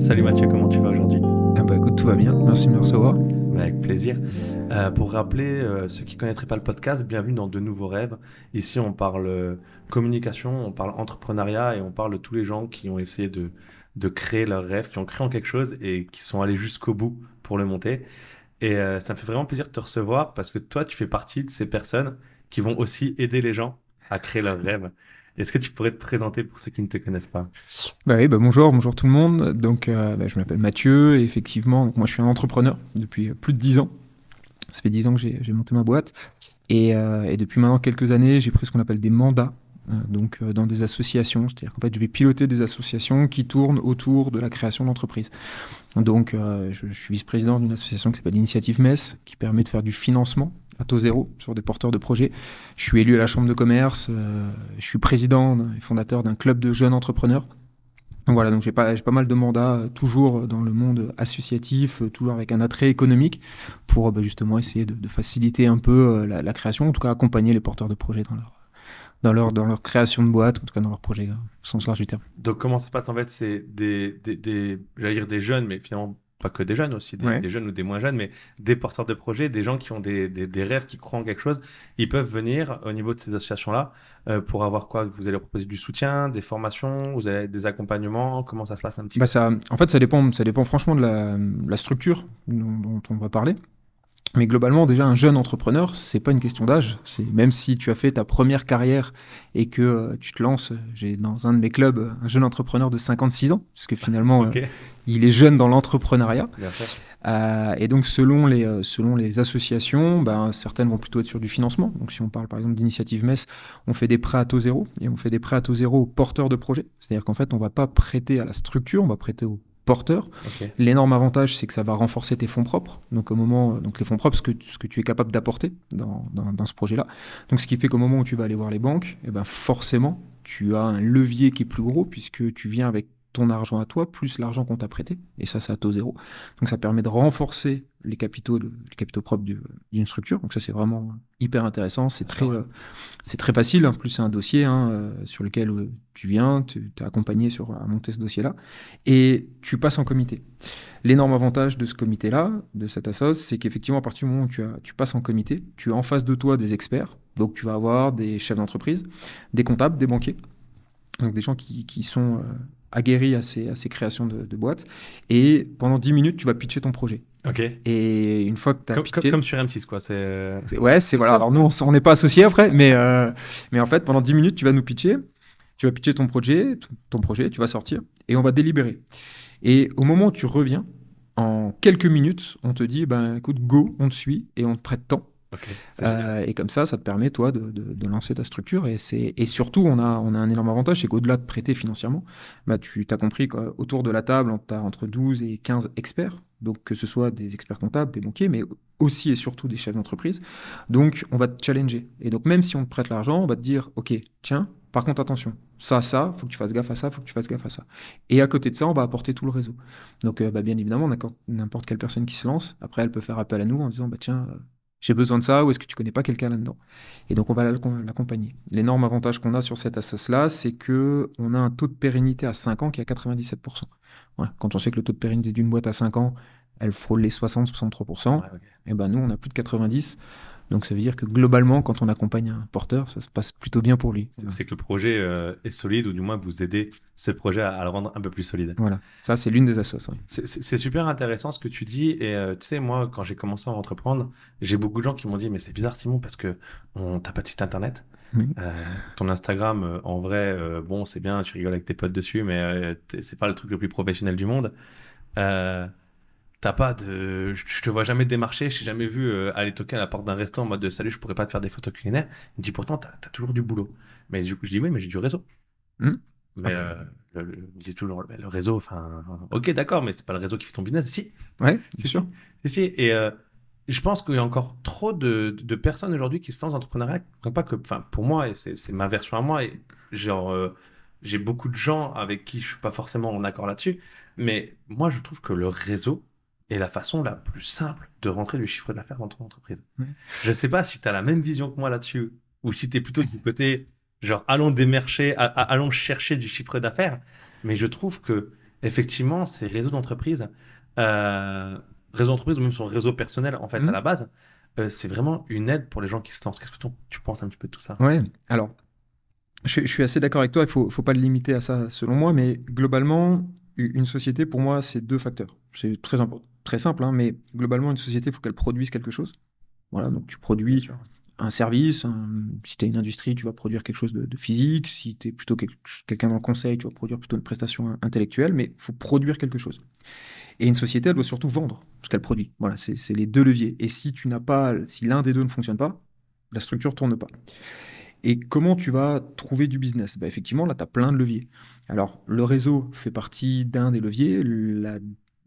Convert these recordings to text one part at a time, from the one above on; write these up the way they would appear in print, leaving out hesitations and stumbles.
Salut Mathieu, comment tu vas aujourd'hui? Ah bah écoute, tout va bien, merci de me recevoir. Avec plaisir. Pour rappeler ceux qui ne connaîtraient pas le podcast, bienvenue dans De Nouveaux Rêves. Ici, on parle communication, on parle entrepreneuriat et on parle de tous les gens qui ont essayé de créer leur rêve, qui ont créé en quelque chose et qui sont allés jusqu'au bout pour le monter. Et ça me fait vraiment plaisir de te recevoir parce que toi, tu fais partie de ces personnes qui vont aussi aider les gens à créer leurs rêves. Est-ce que tu pourrais te présenter pour ceux qui ne te connaissent pas? Bah oui, bah bonjour tout le monde. Donc je m'appelle Mathieu et effectivement, donc, moi je suis un entrepreneur depuis plus de 10 ans. Ça fait 10 ans que j'ai monté ma boîte et depuis maintenant quelques années, j'ai pris ce qu'on appelle des mandats. Dans des associations, c'est-à-dire qu'en fait je vais piloter des associations qui tournent autour de la création d'entreprises. Donc je suis vice-président d'une association qui s'appelle l'Initiative MES, qui permet de faire du financement à taux zéro sur des porteurs de projets. Je suis élu à la Chambre de commerce, je suis président et fondateur d'un club de jeunes entrepreneurs. Donc voilà, donc j'ai pas mal de mandats, toujours dans le monde associatif, toujours avec un attrait économique, pour justement essayer de faciliter un peu la création, en tout cas accompagner les porteurs de projets dans leur création de boîte, en tout cas dans leur projet, au sens large du terme. Donc, comment ça se passe en fait? C'est j'allais dire des jeunes, mais finalement pas que des jeunes aussi, Ouais. des jeunes ou des moins jeunes, mais des porteurs de projets, des gens qui ont des rêves, qui croient en quelque chose. Ils peuvent venir au niveau de ces associations-là pour avoir quoi? Vous allez leur proposer du soutien, des formations, vous avez des accompagnements. Comment ça se passe un petit Bah peu? en fait, ça dépend franchement de la structure dont on va parler. Mais globalement, déjà, un jeune entrepreneur, c'est pas une question d'âge. C'est même si tu as fait ta première carrière et que tu te lances, j'ai dans un de mes clubs un jeune entrepreneur de 56 ans, parce que finalement, Ok, il est jeune dans l'entrepreneuriat. bien sûr. Et donc, selon les associations, ben, certaines vont plutôt être sur du financement. Donc, si on parle par exemple d'Initiative MES, on fait des prêts à taux zéro et on fait des prêts à taux zéro aux porteurs de projets. C'est-à-dire qu'en fait, on va pas prêter à la structure, on va prêter aux porteurs. Ok. L'énorme avantage, c'est que ça va renforcer tes fonds propres. Donc, donc les fonds propres, ce que tu es capable d'apporter dans ce projet-là. Donc, ce qui fait qu'au moment où tu vas aller voir les banques, eh ben, forcément, tu as un levier qui est plus gros puisque tu viens avec ton argent à toi plus l'argent qu'on t'a prêté. Et ça, c'est à taux zéro. Donc, ça permet de renforcer les capitaux propres d'une structure. Donc, ça, c'est vraiment hyper intéressant. C'est très facile. En plus, c'est un dossier sur lequel tu viens, tu es accompagné à monter ce dossier-là. Et tu passes en comité. L'énorme avantage de ce comité-là, de cette assoce, c'est qu'effectivement, à partir du moment où tu passes en comité, tu as en face de toi des experts. Donc, tu vas avoir des chefs d'entreprise, des comptables, des banquiers. Donc, des gens qui sont aguerris à ces créations de boîtes. Et pendant 10 minutes, tu vas pitcher ton projet. Ok. Et une fois que tu as pitché... Comme sur M6, quoi. Ouais, c'est voilà. Alors, nous, on n'est pas associés après, mais en fait, pendant 10 minutes, tu vas nous pitcher. Tu vas pitcher ton projet, tu vas sortir et on va délibérer. Et au moment où tu reviens, en quelques minutes, on te dit, ben, écoute, go, on te suit et on te prête tant. Ok, c'est génial. Et comme ça te permet, toi, de lancer ta structure. Et surtout, on a un énorme avantage, c'est qu'au-delà de prêter financièrement, bah, tu as compris qu'autour de la table, on a entre 12 et 15 experts. Donc, que ce soit des experts comptables, des banquiers, mais aussi et surtout des chefs d'entreprise. Donc, on va te challenger. Et donc, même si on te prête l'argent, on va te dire, OK, tiens, par contre, attention, ça, faut que tu fasses gaffe à ça, faut que tu fasses gaffe à ça. Et à côté de ça, on va apporter tout le réseau. Donc, bah, bien évidemment, n'importe quelle personne qui se lance, après, elle peut faire appel à nous en disant, bah, tiens, j'ai besoin de ça, ou est-ce que tu connais pas quelqu'un là-dedans? Et donc, on va l'accompagner. L'énorme avantage qu'on a sur cette assoce-là, c'est qu'on a un taux de pérennité à 5 ans qui est à 97%. Voilà. Quand on sait que le taux de pérennité d'une boîte à 5 ans, elle frôle les 60-63%, Ouais, ok. et ben nous, on a plus de 90%. Donc, ça veut dire que globalement, quand on accompagne un porteur, ça se passe plutôt bien pour lui. C'est que le projet est solide, ou du moins vous aidez ce projet à le rendre un peu plus solide. Voilà. Ça, c'est l'une des assos. Ouais. C'est super intéressant ce que tu dis. Et tu sais, moi, quand j'ai commencé à entreprendre, j'ai beaucoup de gens qui m'ont dit, mais c'est bizarre, Simon, parce que t'as pas de site internet. Oui. Ton Instagram, en vrai, bon, c'est bien, tu rigoles avec tes potes dessus, mais c'est pas le truc le plus professionnel du monde. Euh, T'as pas de. Je te vois jamais démarcher, je t'ai jamais vu aller toquer à la porte d'un resto en mode de salut, je pourrais pas te faire des photos culinaires. Il me dit pourtant, t'as toujours du boulot. Mais du coup, je dis oui, mais j'ai du réseau. Hum. Mais ils me disent toujours le réseau, enfin, ok, d'accord, mais c'est pas le réseau qui fait ton business. Si, Ouais, c'est si, sûr. si, si. Et je pense qu'il y a encore trop de personnes aujourd'hui qui se lancent dans l'entrepreneuriat. Pas que, enfin, pour moi, et c'est ma version à moi, et genre, j'ai beaucoup de gens avec qui je suis pas forcément en accord là-dessus, mais moi, je trouve que le réseau est la façon la plus simple de rentrer du chiffre d'affaires dans ton entreprise. Ouais. Je sais pas si tu as la même vision que moi là-dessus, ou si tu es plutôt du côté, genre, allons démarcher, allons chercher du chiffre d'affaires, mais je trouve que effectivement, ces réseaux d'entreprise, euh, réseau d'entreprise ou même son réseau personnel, en fait, à Mhm. la base, c'est vraiment une aide pour les gens qui se lancent. Qu'est-ce que tu penses un petit peu de tout ça? Ouais, alors, je suis assez d'accord avec toi, faut pas le limiter à ça selon moi, mais globalement, une société, pour moi, c'est deux facteurs. C'est très important, très simple, hein, mais globalement, une société, il faut qu'elle produise quelque chose. Voilà, donc tu Bien produis sûr. un service. Si tu es une industrie, tu vas produire quelque chose de physique. Si tu es plutôt quelqu'un dans le conseil, tu vas produire plutôt une prestation intellectuelle, mais il faut produire quelque chose. Et une société, elle doit surtout vendre ce qu'elle produit. Voilà, c'est les deux leviers. Et si tu n'as pas, si l'un des deux ne fonctionne pas, la structure tourne pas. Et comment tu vas trouver du business? Bah, effectivement, là, tu as plein de leviers. Alors, le réseau fait partie d'un des leviers, la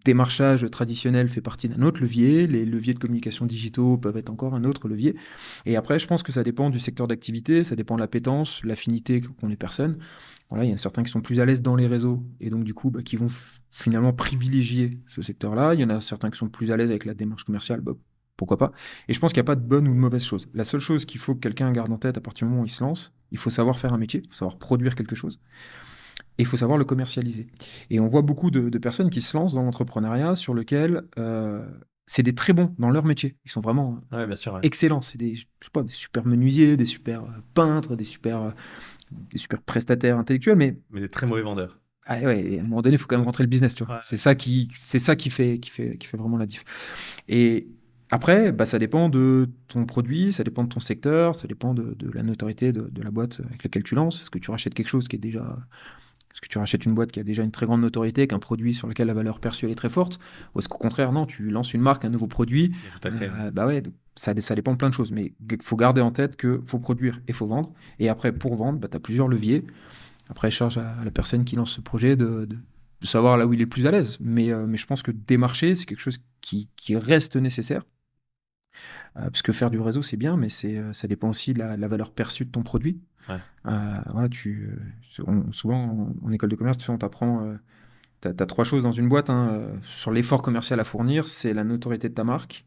démarchage traditionnel fait partie d'un autre levier, les leviers de communication digitaux peuvent être encore un autre levier. Et après, je pense que ça dépend du secteur d'activité, ça dépend de l'appétence, l'affinité qu'ont les personnes. Voilà, il y en a certains qui sont plus à l'aise dans les réseaux et donc du coup, bah, qui vont finalement privilégier ce secteur-là. Il y en a certains qui sont plus à l'aise avec la démarche commerciale, bah, pourquoi pas. Et je pense qu'il n'y a pas de bonne ou de mauvaise chose. La seule chose qu'il faut que quelqu'un garde en tête à partir du moment où il se lance, il faut savoir faire un métier, il faut savoir produire quelque chose, et il faut savoir le commercialiser. Et on voit beaucoup de personnes qui se lancent dans l'entrepreneuriat sur lequel c'est des très bons dans leur métier. Ils sont vraiment Ouais, bien sûr, ouais. excellents. C'est des, je sais pas, des super menuisiers, des super peintres, des super prestataires intellectuels, mais Mais des très mauvais vendeurs. ah ouais, et à un moment donné, il faut quand même rentrer le business, tu vois. Ouais. C'est ça qui fait vraiment la diff. Et après, bah, ça dépend de ton produit, ça dépend de ton secteur, ça dépend de la notoriété de la boîte avec laquelle tu lances. Est-ce que tu rachètes quelque chose qui est déjà... Est-ce que tu rachètes une boîte qui a déjà une très grande notoriété, qu'un produit sur lequel la valeur perçue elle est très forte? Ou est-ce qu'au contraire, non, tu lances une marque, un nouveau produit? Il y a tout à créer. Bah ouais, ça dépend de plein de choses. Mais il faut garder en tête qu'il faut produire et il faut vendre. Et après, pour vendre, bah, tu as plusieurs leviers. Après, charge à la personne qui lance ce projet de savoir là où il est le plus à l'aise. Mais je pense que démarcher, c'est quelque chose qui reste nécessaire. Parce que faire du réseau, c'est bien, mais ça dépend aussi de la valeur perçue de ton produit. Ouais. Voilà, souvent, en école de commerce, tu sais, on t'apprend, t'as trois choses dans une boîte, hein, sur l'effort commercial à fournir, c'est la notoriété de ta marque,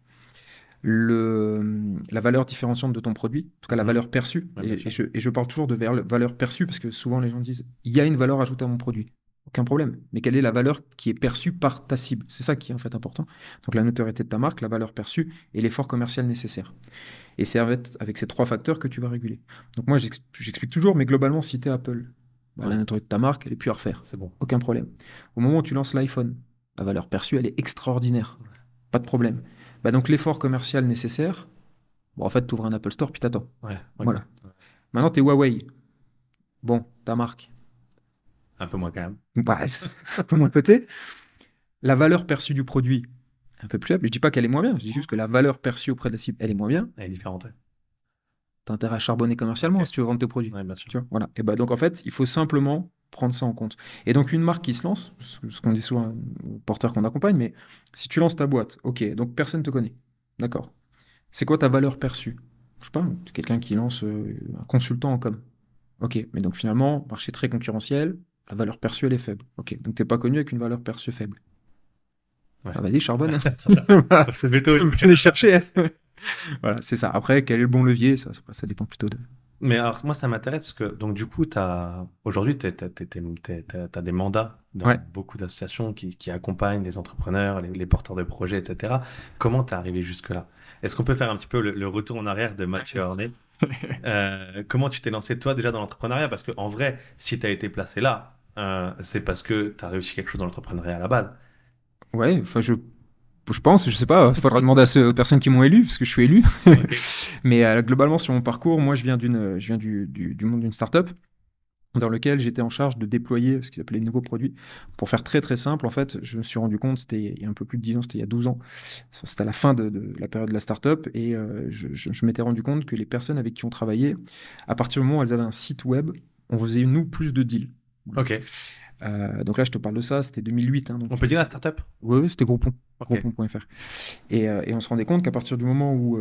la valeur différenciante de ton produit, en tout cas la Mhm. valeur perçue. Ouais, bien sûr. Et je parle toujours de valeur perçue parce que souvent les gens disent, il y a une valeur ajoutée à mon produit. Aucun problème. Mais quelle est la valeur qui est perçue par ta cible? C'est ça qui est en fait important. Donc la notoriété de ta marque, la valeur perçue et l'effort commercial nécessaire. Et c'est avec ces trois facteurs que tu vas réguler. Donc moi, j'explique toujours, mais globalement, si tu es Apple, bah, la Ouais, notoriété de ta marque, elle est plus à refaire. c'est bon. Aucun problème. Au moment où tu lances l'iPhone, la valeur perçue, elle est extraordinaire. Pas de problème. Bah, donc l'effort commercial nécessaire, bon, en fait, tu ouvres un Apple Store, puis t'attends. Ouais, ok. Voilà. Maintenant, tu es Huawei. Bon, ta marque. Un peu moins quand même. Bah, c'est un peu moins coté. La valeur perçue du produit, un peu plus faible. Je dis pas qu'elle est moins bien, je dis juste que la valeur perçue auprès de la cible, elle est moins bien. Elle est différente. Ouais. T'as intérêt à charbonner commercialement Ok. si tu veux vendre tes produits. Ouais, bien sûr. Tu vois, voilà. Et bah donc en fait, il faut simplement prendre ça en compte. Et donc une marque qui se lance, ce qu'on dit souvent aux porteurs qu'on accompagne, mais si tu lances ta boîte, ok, donc personne ne te connaît. D'accord. C'est quoi ta valeur perçue? Je sais pas, t'es quelqu'un qui lance un consultant en com. Ok, mais donc finalement, marché très concurrentiel, la valeur perçue, elle est faible. Ok, donc t'es pas connu avec une valeur perçue faible. Ouais. Ah, vas-y, charbonne. C'est plutôt. Je vais chercher. Voilà, c'est ça. Après, quel est le bon levier? Ça dépend plutôt de. Mais alors, moi, ça m'intéresse parce que, donc, du coup, aujourd'hui, tu as des mandats dans Ouais. beaucoup d'associations qui accompagnent les entrepreneurs, les porteurs de projets, etc. Comment tu es arrivé jusque-là? Est-ce qu'on peut faire un petit peu le retour en arrière de Mathieu Hornet? Comment tu t'es lancé, toi, déjà dans l'entrepreneuriat? Parce qu'en vrai, si tu as été placé là, c'est parce que tu as réussi quelque chose dans l'entrepreneuriat à la base. Ouais, enfin, je pense, je sais pas, il faudra demander aux personnes qui m'ont élu, parce que je suis élu. Ok. Mais globalement, sur mon parcours, moi, je viens du monde d'une startup dans lequel j'étais en charge de déployer ce qu'ils appelaient de nouveaux produits. Pour faire très très simple, en fait, je me suis rendu compte, c'était il y a un peu plus de 10 ans, c'était il y a 12 ans, c'était à la fin de la période de la startup, et je m'étais rendu compte que les personnes avec qui on travaillait, à partir du moment où elles avaient un site web, on faisait, nous, plus de deals. Ok. Donc là, je te parle de ça, c'était 2008. Hein, donc, On peut dire la startup? ouais, c'était Groupon, Ok. groupon.fr. Et on se rendait compte qu'à partir du moment où,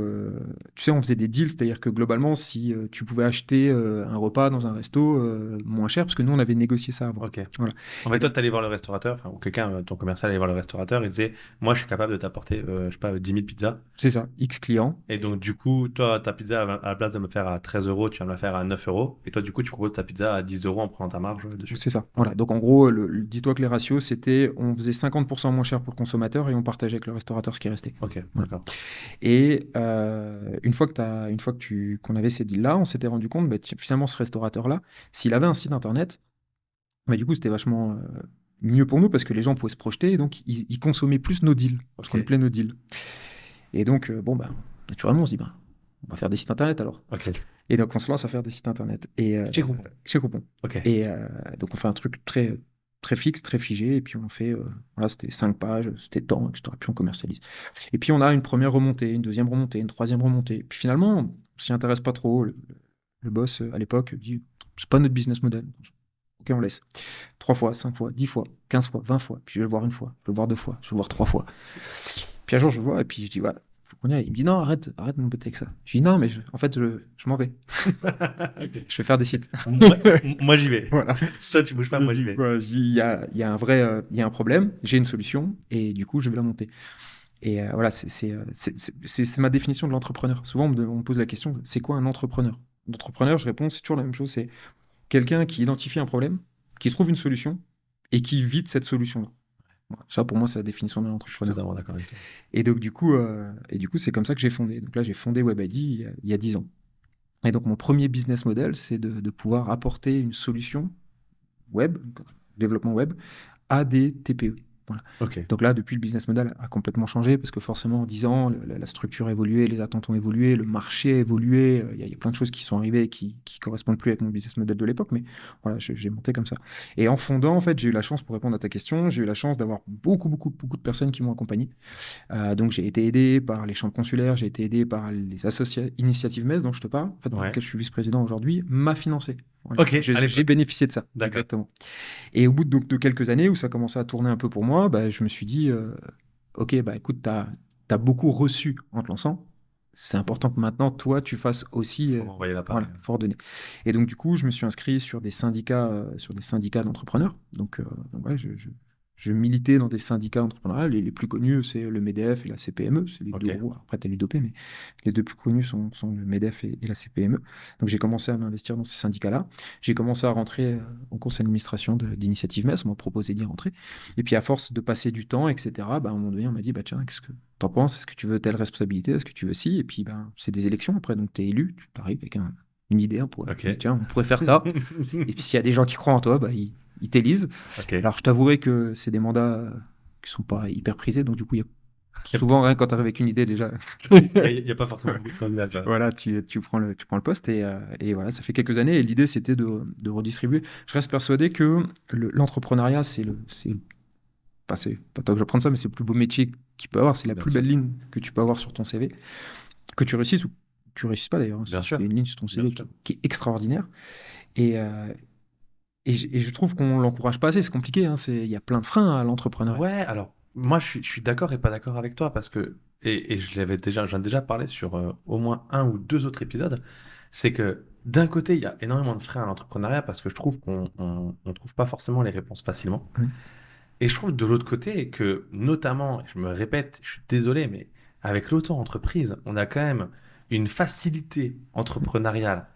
tu sais, on faisait des deals, c'est-à-dire que globalement, si tu pouvais acheter un repas dans un resto moins cher, parce que nous, on avait négocié ça avant. Ok. Voilà. En fait, toi, tu allais voir le restaurateur, enfin, ou quelqu'un, ton commercial allait voir le restaurateur et disait, moi, je suis capable de t'apporter, je sais pas, 10 000 pizzas. C'est ça, X clients. Et donc, du coup, toi, ta pizza, à la place de me faire à 13 euros, tu vas me la faire à 9 euros. Et toi, du coup, tu proposes ta pizza à 10 euros en prenant ta marge dessus. dessus. C'est ça. Voilà. Donc en gros, dis-toi que les ratios, c'était on faisait 50% moins cher pour le consommateur et on partageait avec le restaurateur ce qui restait. Ok, Voilà. d'accord. Et une fois qu'on avait ces deals-là, on s'était rendu compte, finalement, ce restaurateur-là, s'il avait un site internet, du coup, c'était vachement mieux pour nous parce que les gens pouvaient se projeter et donc ils consommaient plus nos deals, ce qu'on appelait nos deals. Et donc, naturellement, on se dit, on va faire des sites internet alors. Ok. Et donc, on se lance à faire des sites internet. Chez Groupon. Chez Groupon. Ok. Et donc, on fait un truc très, très fixe, très figé. Et puis, on fait, c'était 5 pages, c'était temps, etc. Puis, on commercialise. Et puis, on a une première remontée, une deuxième remontée, une troisième remontée. Puis, finalement, on s'y intéresse pas trop. Le boss, à l'époque, dit, c'est pas notre business model. Ok, on laisse. 3 fois, 5 fois, 10 fois, 15 fois, 20 fois. Puis, je vais le voir une fois, je vais le voir 2 fois, je vais le voir 3 fois. Puis, un jour, je le vois et puis, je dis, ouais. Il me dit non, arrête de me botter avec ça. Je dis non, mais en fait, je m'en vais. Okay. Je vais faire des sites. Moi, j'y vais. Voilà. Toi, tu bouges pas, moi, j'y vais. Voilà, je dis il y a un problème, j'ai une solution et du coup, je vais la monter. Et voilà, c'est ma définition de l'entrepreneur. Souvent, on me pose la question, c'est quoi un entrepreneur? L'entrepreneur, je réponds, c'est toujours la même chose. C'est quelqu'un qui identifie un problème, qui trouve une solution et qui vit de cette solution-là. Ça, pour moi, c'est la définition de l'entrepreneur. Totalement d'accord avec toi. Et donc, du coup, c'est comme ça que j'ai fondé. Donc là, j'ai fondé WebID il y a 10 ans. Et donc, mon premier business model, c'est de pouvoir apporter une solution web, développement web, à des TPE. Voilà. Okay. Donc là, depuis, le business model a complètement changé parce que forcément, en 10 ans, la structure a évolué, les attentes ont évolué, le marché a évolué. Il y a plein de choses qui sont arrivées et qui correspondent plus avec mon business model de l'époque. Mais voilà, j'ai monté comme ça. Et en fondant, en fait, j'ai eu la chance, pour répondre à ta question, j'ai eu la chance d'avoir beaucoup de personnes qui m'ont accompagné. Donc, j'ai été aidé par les chambres consulaires, j'ai été aidé par les initiatives MES dont je te parle, en fait, dans lesquelles je suis vice-président aujourd'hui, m'a financé. Voilà. Ok, j'ai bénéficié de ça. D'accord. Exactement. Et au bout de quelques années où ça commençait à tourner un peu pour moi, je me suis dit, ok, écoute, t'as beaucoup reçu en te lançant. C'est important que maintenant, toi, tu fasses aussi. Faut redonner. Et donc, du coup, je me suis inscrit sur des syndicats, d'entrepreneurs. Donc ouais, je militais dans des syndicats entrepreneuriaux. Les plus connus, c'est le MEDEF et la CPME. C'est les deux gros. Après, tu as l'UDOP, mais les deux plus connus sont le MEDEF et la CPME. Donc, j'ai commencé à m'investir dans ces syndicats-là. J'ai commencé à rentrer au conseil d'administration d'Initiative MES. On m'a proposé d'y rentrer. Et puis, à force de passer du temps, etc., à un moment donné, on m'a dit, tiens, qu'est-ce que t'en penses? Est-ce que tu veux telle responsabilité? Est-ce que tu veux ci? Et puis, c'est des élections après. Donc, tu es élu. Tu arrives avec une idée. On pourrait faire ça. Et puis, s'il y a des gens qui croient en toi, ils t'élisent. Alors, je t'avouerai que c'est des mandats qui sont pas hyper prisés, donc du coup, il y a souvent, quand tu arrives avec une idée déjà, il n'y a pas forcément beaucoup de candidats. Voilà, tu prends le poste et voilà, ça fait quelques années et l'idée c'était de redistribuer. Je reste persuadé que l'entrepreneuriat, c'est pas tant que je prends ça, mais c'est le plus beau métier qu'il peut avoir, c'est la plus belle ligne que tu peux avoir sur ton CV, que tu réussisses ou que tu réussisses pas d'ailleurs. Bien sûr. Il y a une ligne sur ton CV qui est extraordinaire et je trouve qu'on l'encourage pas assez, c'est compliqué, il y a plein de freins à l'entrepreneuriat. Ouais, alors, moi je suis d'accord et pas d'accord avec toi parce que, et j'en ai déjà parlé sur au moins 1 ou 2 autres épisodes, c'est que d'un côté, il y a énormément de freins à l'entrepreneuriat parce que je trouve qu'on trouve pas forcément les réponses facilement. Oui. Et je trouve de l'autre côté que, notamment, je me répète, je suis désolé, mais avec l'auto-entreprise, on a quand même une facilité entrepreneuriale.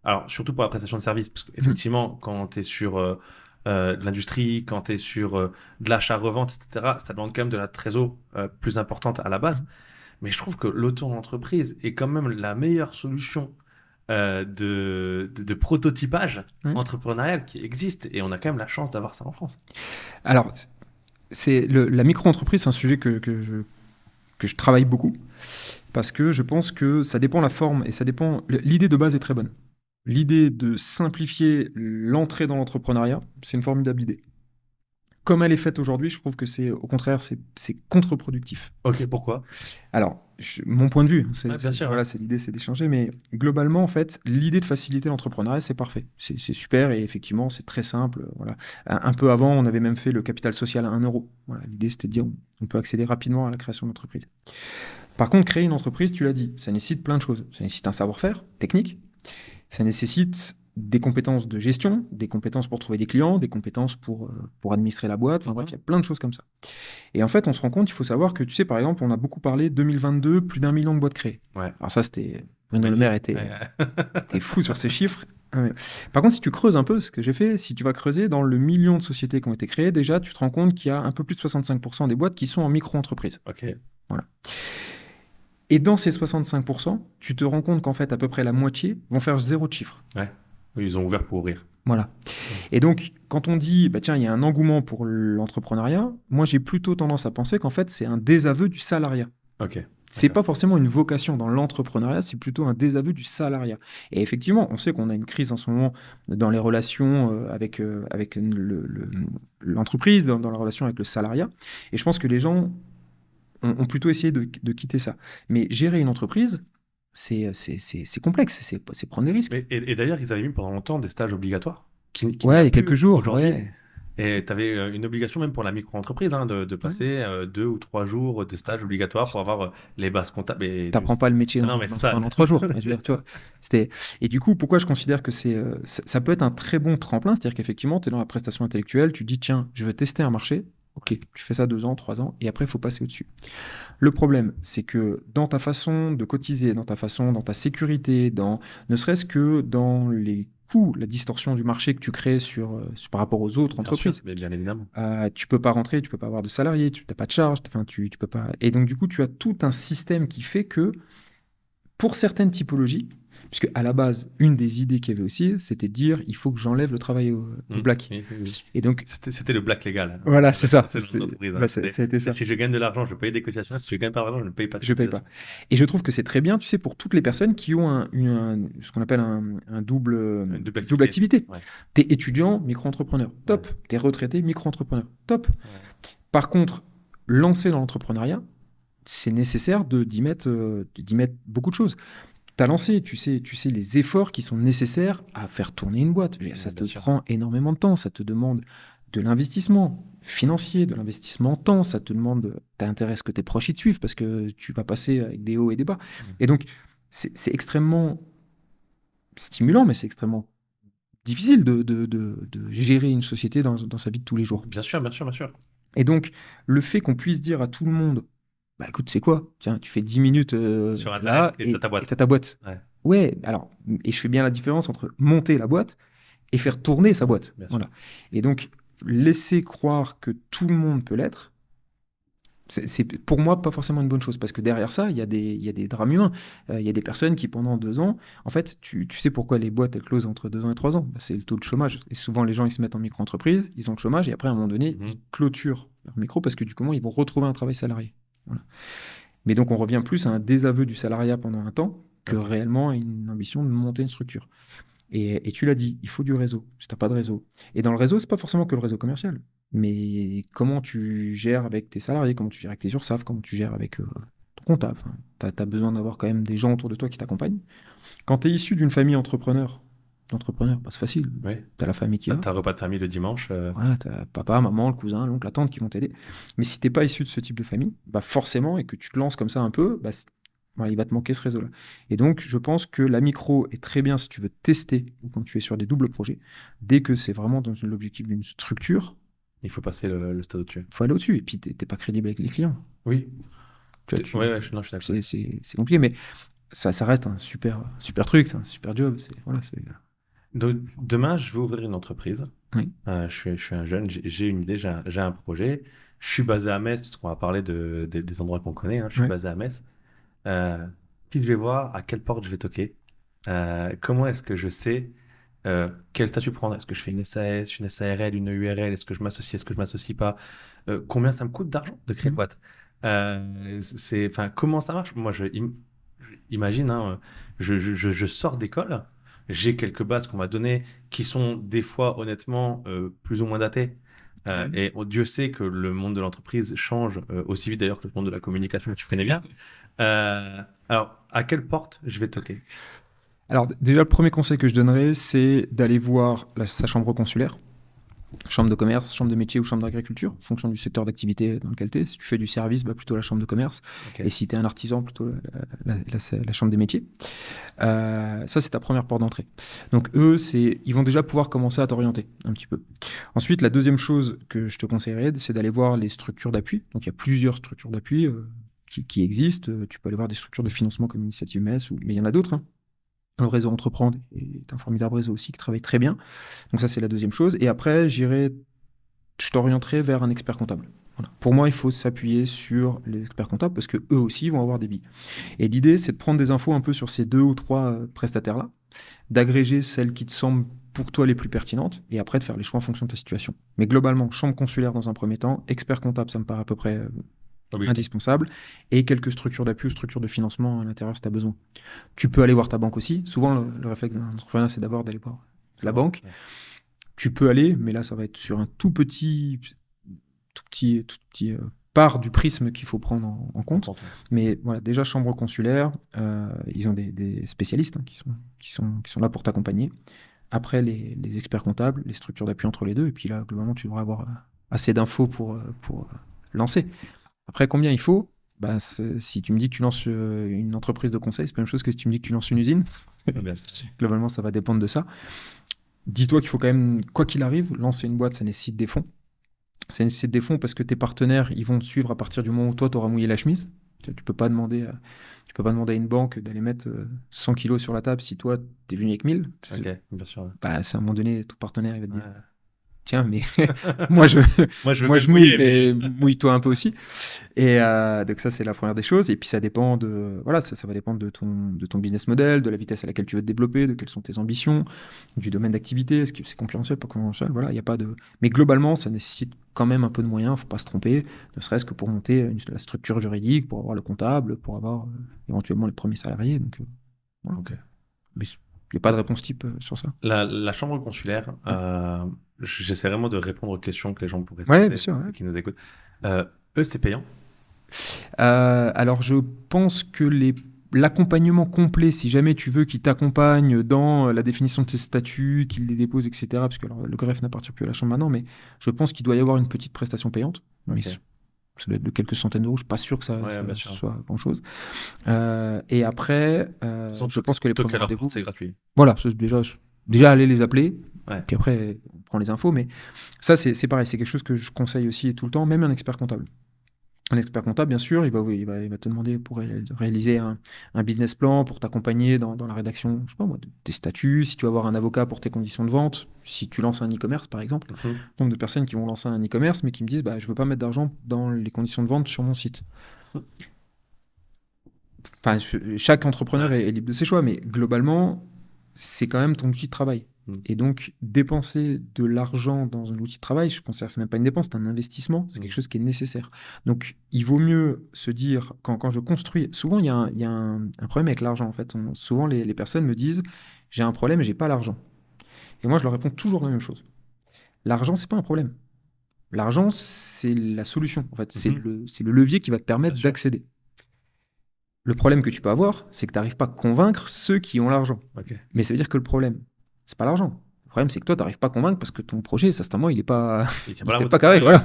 Alors, surtout pour la prestation de services, parce qu'effectivement, quand tu es sur de l'industrie, quand tu es sur de l'achat-revente, etc., ça demande quand même de la trésor plus importante à la base. Mais je trouve que l'auto-entreprise est quand même la meilleure solution de prototypage entrepreneurial qui existe. Et on a quand même la chance d'avoir ça en France. Alors, la micro-entreprise, c'est un sujet que je travaille beaucoup parce que je pense que ça dépend la forme et ça dépend. L'idée de base est très bonne. L'idée de simplifier l'entrée dans l'entrepreneuriat, c'est une formidable idée. Comme elle est faite aujourd'hui, je trouve que au contraire, c'est contre-productif. Ok, pourquoi? Alors, mon point de vue, bien sûr, voilà, l'idée, c'est d'échanger, mais globalement, en fait, l'idée de faciliter l'entrepreneuriat, c'est parfait. C'est super et effectivement, c'est très simple. Voilà. Un peu avant, on avait même fait le capital social à 1 euro. Voilà, l'idée, c'était de dire on peut accéder rapidement à la création d'entreprise. Par contre, créer une entreprise, tu l'as dit, ça nécessite plein de choses. Ça nécessite un savoir-faire technique, ça nécessite des compétences de gestion, des compétences pour trouver des clients, des compétences pour administrer la boîte. Enfin bref, il y a plein de choses comme ça. Et en fait, on se rend compte, il faut savoir que, tu sais, par exemple, on a beaucoup parlé 2022, plus d'1 million de boîtes créées. Ouais. Alors ça, c'était... Bruno Le Maire était fou sur ces chiffres. Par contre, si tu creuses un peu ce que j'ai fait, si tu vas creuser dans le million de sociétés qui ont été créées, déjà, tu te rends compte qu'il y a un peu plus de 65% des boîtes qui sont en micro-entreprise. Ok. Voilà. Et dans ces 65%, tu te rends compte qu'en fait, à peu près la moitié vont faire 0 de chiffre. Ouais. Ils ont ouvert pour ouvrir. Voilà. Et donc, quand on dit, bah, tiens, il y a un engouement pour l'entrepreneuriat, moi, j'ai plutôt tendance à penser qu'en fait, c'est un désaveu du salariat. Ok. C'est pas forcément une vocation dans l'entrepreneuriat, c'est plutôt un désaveu du salariat. Et effectivement, on sait qu'on a une crise en ce moment dans les relations avec l'entreprise, dans la relation avec le salariat. Et je pense que les gens ont plutôt essayé de quitter ça. Mais gérer une entreprise, c'est complexe, c'est prendre des risques. Et d'ailleurs, ils avaient mis pendant longtemps des stages obligatoires. Qui Ouais, il y a quelques jours. Ouais. Et tu avais une obligation même pour la micro-entreprise de passer 2 ou 3 jours de stage obligatoire pour avoir les bases comptables. Tu n'apprends pas le métier non, mais c'est ça. pendant 3 jours. Je veux dire, tu vois, et du coup, pourquoi je considère que ça peut être un très bon tremplin, c'est-à-dire qu'effectivement, tu es dans la prestation intellectuelle, tu dis, tiens, je vais tester un marché. Ok, tu fais ça 2 ans, 3 ans, et après, il faut passer au-dessus. Le problème, c'est que dans ta façon de cotiser, dans ta sécurité, ne serait-ce que dans les coûts, la distorsion du marché que tu crées par rapport aux autres entreprises. Bien évidemment. Tu peux pas rentrer, tu peux pas avoir de salariés, tu n'as pas de charges, tu peux pas. Et donc, du coup, tu as tout un système qui fait que, pour certaines typologies, puisque à la base, une des idées qu'il y avait aussi, c'était de dire il faut que j'enlève le travail au black. Oui. Et donc c'était le black légal. Voilà, c'est ça. Ça a été ça. Si je gagne de l'argent, je paye des cotisations. Si je gagne pas d'argent, je ne paye pas de cotisations. Je paye pas. Et je trouve que c'est très bien, tu sais, pour toutes les personnes qui ont ce qu'on appelle un double activité. Ouais. T'es étudiant, micro-entrepreneur, top. Ouais. T'es retraité, micro-entrepreneur, top. Ouais. Par contre, lancer dans l'entrepreneuriat, c'est nécessaire d'y mettre beaucoup de choses. T'as lancé, tu sais les efforts qui sont nécessaires à faire tourner une boîte. Ça te prend énormément de temps, ça te demande de l'investissement financier, de l'investissement en temps, ça te demande, t'as intérêt à ce que tes proches y te suivent parce que tu vas passer avec des hauts et des bas. Et donc, c'est extrêmement stimulant, mais c'est extrêmement difficile de gérer une société dans sa vie de tous les jours. Bien sûr. Et donc, le fait qu'on puisse dire à tout le monde, bah écoute, c'est quoi? Tiens, tu fais 10 minutes sur Internet et t'as ta boîte. Ouais, alors, et je fais bien la différence entre monter la boîte et faire tourner sa boîte. Voilà. Et donc, laisser croire que tout le monde peut l'être, c'est pour moi pas forcément une bonne chose, parce que derrière ça, il y a des drames humains. Il y a des personnes qui, pendant 2 ans, en fait, tu sais pourquoi les boîtes elles closent entre 2 ans et 3 ans? C'est le taux de chômage. Et souvent, les gens, ils se mettent en micro-entreprise, ils ont le chômage, et après, à un moment donné, ils clôturent leur micro, parce que du coup, ils vont retrouver un travail salarié. Voilà. Mais donc, on revient plus à un désaveu du salariat pendant un temps que réellement à une ambition de monter une structure. Et tu l'as dit, il faut du réseau. Si tu n'as pas de réseau. Et dans le réseau, ce n'est pas forcément que le réseau commercial. Mais comment tu gères avec tes salariés, comment tu gères avec tes URSSAF, comment tu gères avec ton comptable. Tu as besoin d'avoir quand même des gens autour de toi qui t'accompagnent. Quand tu es issu d'une famille d'entrepreneurs, c'est facile. Oui. Tu as la famille qui tu as un repas de famille le dimanche. Voilà, tu as papa, maman, le cousin, l'oncle, la tante qui vont t'aider. Mais si tu n'es pas issu de ce type de famille, bah forcément, et que tu te lances comme ça un peu, bah, il va te manquer ce réseau-là. Et donc, je pense que la micro est très bien si tu veux tester ou quand tu es sur des doubles projets. Dès que c'est vraiment dans l'objectif d'une structure, il faut passer le stade au-dessus. Il faut aller au-dessus. Et puis, tu n'es pas crédible avec les clients. Oui. Je suis d'accord. C'est compliqué, mais ça reste un super truc, c'est un super job. Donc, demain, je vais ouvrir une entreprise. Oui. Je suis un jeune, j'ai une idée, j'ai un projet. Je suis basé à Metz, parce qu'on va parler des endroits qu'on connaît. Je suis basé à Metz. Qui je vais voir, à quelle porte je vais toquer, comment est-ce que je sais quel statut prendre, est-ce que je fais une SAS, une SARL, une URL, est-ce que je m'associe, est-ce que je m'associe pas, combien ça me coûte d'argent de créer une boîte, comment ça marche. Moi, imagine, je sors d'école, j'ai quelques bases qu'on m'a données qui sont des fois honnêtement plus ou moins datées. Et Dieu sait que le monde de l'entreprise change aussi vite d'ailleurs que le monde de la communication que tu connais bien. Alors, à quelle porte je vais toquer? Alors, déjà, le premier conseil que je donnerais, c'est d'aller voir sa chambre consulaire. Chambre de commerce, chambre de métier ou chambre d'agriculture, en fonction du secteur d'activité dans lequel tu es. Si tu fais du service, plutôt la chambre de commerce. Ok. Et si tu es un artisan, plutôt la chambre des métiers. Ça, c'est ta première porte d'entrée. Donc, eux, ils vont déjà pouvoir commencer à t'orienter un petit peu. Ensuite, la deuxième chose que je te conseillerais, c'est d'aller voir les structures d'appui. Donc, il y a plusieurs structures d'appui qui existent. Tu peux aller voir des structures de financement comme Initiative MES, mais il y en a d'autres. Hein. Le réseau Entreprendre est un formidable réseau aussi qui travaille très bien. Donc ça, c'est la deuxième chose. Et après, je t'orienterai vers un expert comptable. Voilà. Pour moi, il faut s'appuyer sur les experts comptables parce qu'eux aussi vont avoir des billes. Et l'idée, c'est de prendre des infos un peu sur ces 2 ou 3 prestataires-là, d'agréger celles qui te semblent pour toi les plus pertinentes et après de faire les choix en fonction de ta situation. Mais globalement, chambre consulaire dans un premier temps, expert comptable, ça me paraît à peu près indispensable, et quelques structures d'appui ou structures de financement à l'intérieur si tu as besoin. Tu peux aller voir ta banque aussi. Souvent, le réflexe d'un entrepreneur, c'est d'abord d'aller voir la banque. Ouais. Tu peux aller, mais là, ça va être sur un tout petit part du prisme qu'il faut prendre en compte. Mais voilà, déjà, chambre consulaire, ils ont des spécialistes qui sont là pour t'accompagner. Après, les experts comptables, les structures d'appui entre les deux, et puis là, globalement, tu devras avoir assez d'infos pour lancer. Après, combien il faut ? Si tu me dis que tu lances une entreprise de conseil, c'est pas la même chose que si tu me dis que tu lances une usine. Globalement, ça va dépendre de ça. Dis-toi qu'il faut quand même, quoi qu'il arrive, lancer une boîte, ça nécessite des fonds. Ça nécessite des fonds parce que tes partenaires, ils vont te suivre à partir du moment où toi, tu auras mouillé la chemise. Tu peux pas demander à une banque d'aller mettre 100 kilos sur la table si toi, tu es venu avec 1000. Ok, bien sûr. C'est à un moment donné, ton partenaire, il va te dire... Tiens, mais moi je mouille, mais mouille-toi un peu aussi. Et donc ça, c'est la première des choses. Et puis ça dépend ça va dépendre de ton business model, de la vitesse à laquelle tu veux te développer, de quelles sont tes ambitions, du domaine d'activité, est-ce que c'est concurrentiel, pas concurrentiel, voilà, il y a pas de. Mais globalement, ça nécessite quand même un peu de moyens, faut pas se tromper, ne serait-ce que pour monter la structure juridique, pour avoir le comptable, pour avoir éventuellement les premiers salariés. Donc voilà. Ok. Mais il n'y a pas de réponse type sur ça. La chambre consulaire, j'essaie vraiment de répondre aux questions que les gens pourraient se poser, bien sûr, qui nous écoutent. Eux, c'est payant ? Alors, je pense que l'accompagnement complet, si jamais tu veux qu'ils t'accompagnent dans la définition de tes statuts, qu'ils les déposent, etc., parce que le greffe n'appartient plus à la chambre maintenant, mais je pense qu'il doit y avoir une petite prestation payante. Okay. Ça doit être de quelques centaines d'euros. Je ne suis pas sûr que ça soit grand-chose. Et après, je pense que les premiers rendez-vous... c'est gratuit. Voilà, déjà aller les appeler, puis après, on prend les infos. Mais ça, c'est pareil, c'est quelque chose que je conseille aussi tout le temps, même un expert comptable. Un expert comptable, bien sûr, il va te demander pour réaliser un business plan, pour t'accompagner dans la rédaction, je sais pas moi, de tes statuts, si tu vas avoir un avocat pour tes conditions de vente, si tu lances un e-commerce, par exemple. Nombre de personnes qui vont lancer un e-commerce, mais qui me disent je veux pas mettre d'argent dans les conditions de vente sur mon site. Enfin, chaque entrepreneur est libre de ses choix, mais globalement, c'est quand même ton outil de travail. Et donc, dépenser de l'argent dans un outil de travail, je considère que ce n'est même pas une dépense, c'est un investissement, c'est quelque chose qui est nécessaire. Donc, il vaut mieux se dire, quand je construis, souvent il y a un problème avec l'argent en fait. Souvent les personnes me disent, j'ai un problème et j'ai pas l'argent. Et moi, je leur réponds toujours la même chose. L'argent, c'est pas un problème. L'argent, c'est la solution. En fait, c'est le levier qui va te permettre d'accéder. Le problème que tu peux avoir, c'est que tu n'arrives pas à convaincre ceux qui ont l'argent. Okay. Mais ça veut dire que le problème, c'est pas l'argent. Le problème, c'est que toi, tu n'arrives pas à convaincre parce que ton projet, certainement, il n'est pas carré. Voilà.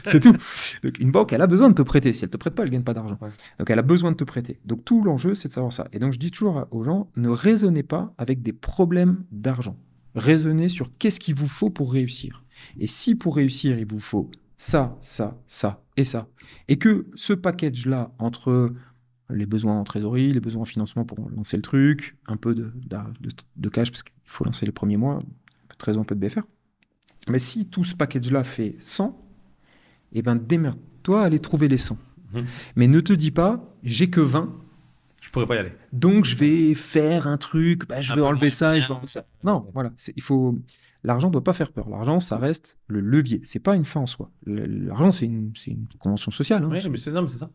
C'est tout. Donc, une banque, elle a besoin de te prêter. Si elle ne te prête pas, elle ne gagne pas d'argent. Ouais. Donc, elle a besoin de te prêter. Donc, tout l'enjeu, c'est de savoir ça. Et donc, je dis toujours aux gens, ne raisonnez pas avec des problèmes d'argent. Raisonnez sur qu'est-ce qu'il vous faut pour réussir. Et si pour réussir, il vous faut ça, ça, ça et ça, et que ce package-là, entre les besoins en trésorerie, les besoins en financement pour lancer le truc, un peu de cash, parce qu'il faut lancer les premiers mois, un peu de trésor, un peu de BFR. Mais si tout ce package-là fait 100, eh ben démerde-toi à aller trouver les 100. Mais ne te dis pas, j'ai que 20. Je pourrais pas y aller. Donc je vais faire un truc, je vais enlever ça et je vais enlever ça. Non, voilà. L'argent ne doit pas faire peur. L'argent, ça reste le levier. C'est pas une fin en soi. L'argent, c'est une convention sociale. Hein. Oui, mais c'est ça.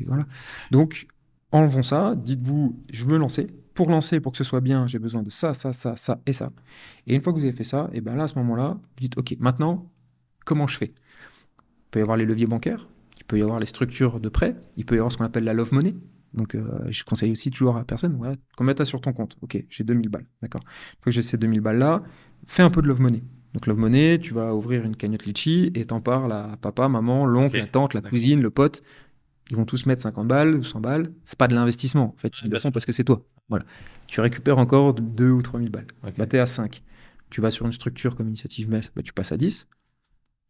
Voilà. Donc, enlevons ça. Dites-vous, je veux lancer. Pour lancer, pour que ce soit bien, j'ai besoin de ça, ça, ça, ça et ça. Et une fois que vous avez fait ça, et ben là, à ce moment-là, vous dites, OK, maintenant, comment je fais ? Il peut y avoir les leviers bancaires. Il peut y avoir les structures de prêt. Il peut y avoir ce qu'on appelle la love money. Donc, je conseille aussi toujours à la personne, combien tu as sur ton compte ? OK, j'ai 2000 balles, d'accord. Une fois que j'ai ces 2000 balles-là, fais un peu de love money. Donc Love Money, tu vas ouvrir une cagnotte Litchi et t'en parles à papa, maman, l'oncle, Ok. la tante, la D'accord. cousine, le pote. Ils vont tous mettre 50 balles ou 100 balles. C'est pas de l'investissement. En fait, ils Bien le font sûr. parce que c'est toi. Voilà. Tu récupères encore 2 ou 3 000 balles. Ok. Bah, t'es à 5. Tu vas sur une structure comme Initiative MES, bah, tu passes à 10.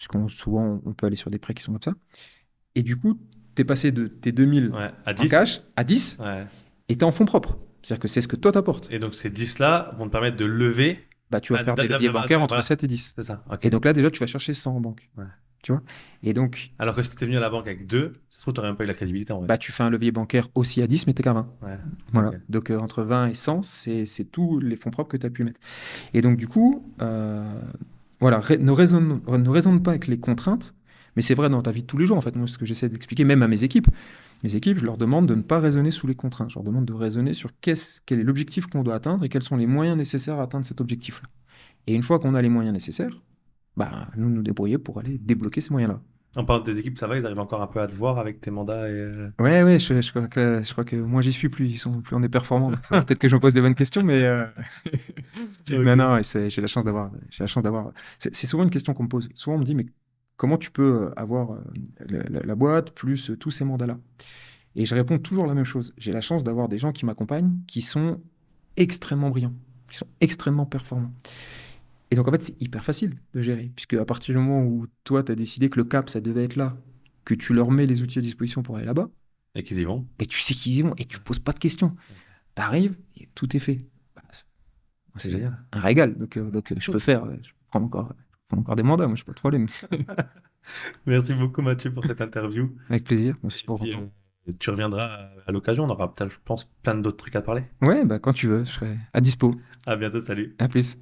Parce souvent, on peut aller sur des prêts qui sont comme ça. Et du coup, t'es passé de tes 2000 Ouais. À en 10. cash à 10 Ouais. et t'es en fonds propres. C'est-à-dire que c'est ce que toi t'apportes. Et donc ces 10-là vont te permettre de lever. Bah, tu vas Ah, faire des leviers d'avoir- bancaires entre voilà. 7 et 10. C'est ça. Ok. Et donc là, déjà, tu vas chercher 100 en banque. Ouais. Tu vois. Et donc, Alors que si t'étais venu à la banque avec 2, ça se trouve, t'aurais même pas eu la crédibilité en vrai. bah, tu fais un levier bancaire aussi à 10, mais t'es qu'à 20. Ouais. Voilà. Ok. Donc, entre 20 et 100, c'est tous les fonds propres que tu as pu mettre. Et donc, du coup, voilà, ne raisonne pas avec les contraintes, mais c'est vrai dans ta vie de tous les jours, en fait. Moi, ce que j'essaie d'expliquer, même à mes équipes, je leur demande de ne pas raisonner sous les contraintes. Je leur demande de raisonner sur quel est l'objectif qu'on doit atteindre et quels sont les moyens nécessaires à atteindre cet objectif-là. Et une fois qu'on a les moyens nécessaires, bah, nous débrouiller pour aller débloquer ces moyens-là. En parlant de tes équipes, ça va, ils arrivent encore un peu à te voir avec tes mandats et. Ouais, je crois que moi, j'y suis plus. Ils sont plus on est performants. Donc, peut-être que je me pose des bonnes questions, mais non, et j'ai la chance d'avoir. C'est souvent une question qu'on me pose. Souvent, on me dit, mais comment tu peux avoir la boîte plus tous ces mandats-là? Et je réponds toujours la même chose. J'ai la chance d'avoir des gens qui m'accompagnent qui sont extrêmement brillants, qui sont extrêmement performants. Et donc, en fait, c'est hyper facile de gérer, puisque à partir du moment où toi, tu as décidé que le cap, ça devait être là, que tu leur mets les outils à disposition pour aller là-bas, Et qu'ils y vont. et tu sais qu'ils y vont, et tu poses pas de questions. Tu arrives, et tout est fait. Bah, C'est génial. un régal. Donc, je peux faire, je prends encore des mandats, moi, je n'ai pas de problème. Merci beaucoup Mathieu pour cette interview. Avec plaisir, merci pour Puis, ton temps. tu reviendras à l'occasion, on aura peut-être, je pense, plein d'autres trucs à te parler. Ouais, bah, quand tu veux, je serai à dispo. À bientôt, salut. À plus.